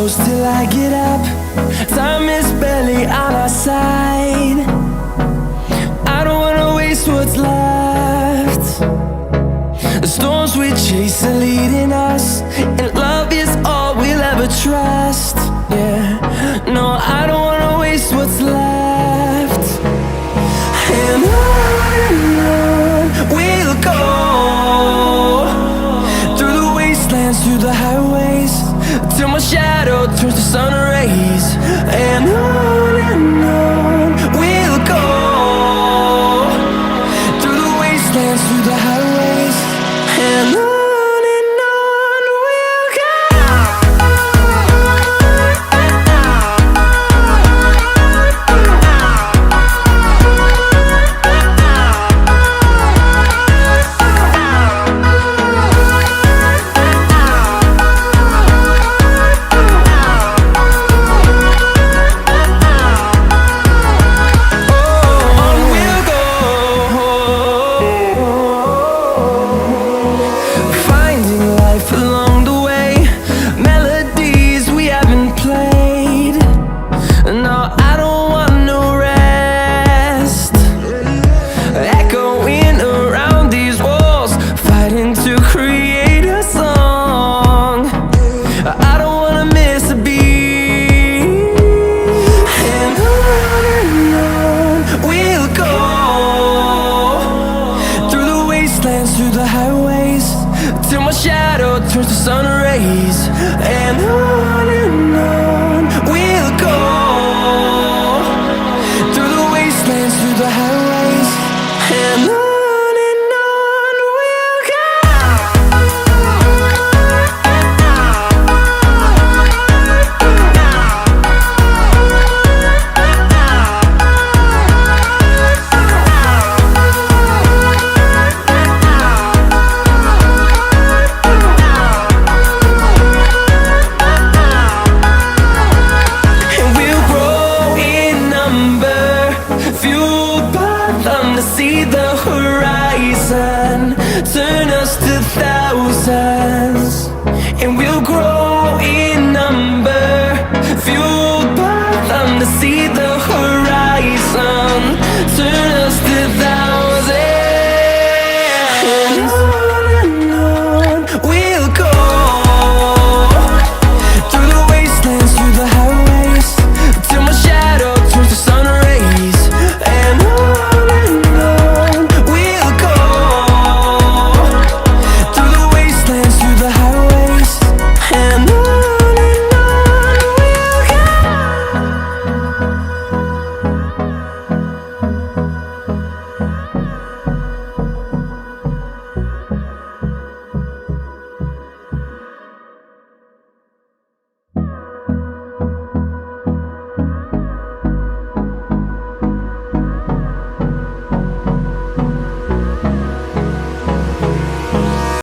close till I get up. Time is barely on our side. I don't wanna waste what's left. The storms we chase are leading us, and love is all we'll ever trust. Yeah, no, I don't wanna waste what's left. And on we'll go, through the wastelands, through the highways, till my shadow turns to sun rays. And on we'll go, through the wastelands, through the highways, and on we'll go. Through the highways, till my shadow turns to sun rays. And on we'll go, through the wastelands, through the highways, and on we'll go. To see the horizon turn us to thousands, and we'll grow in number, fueled by them to see the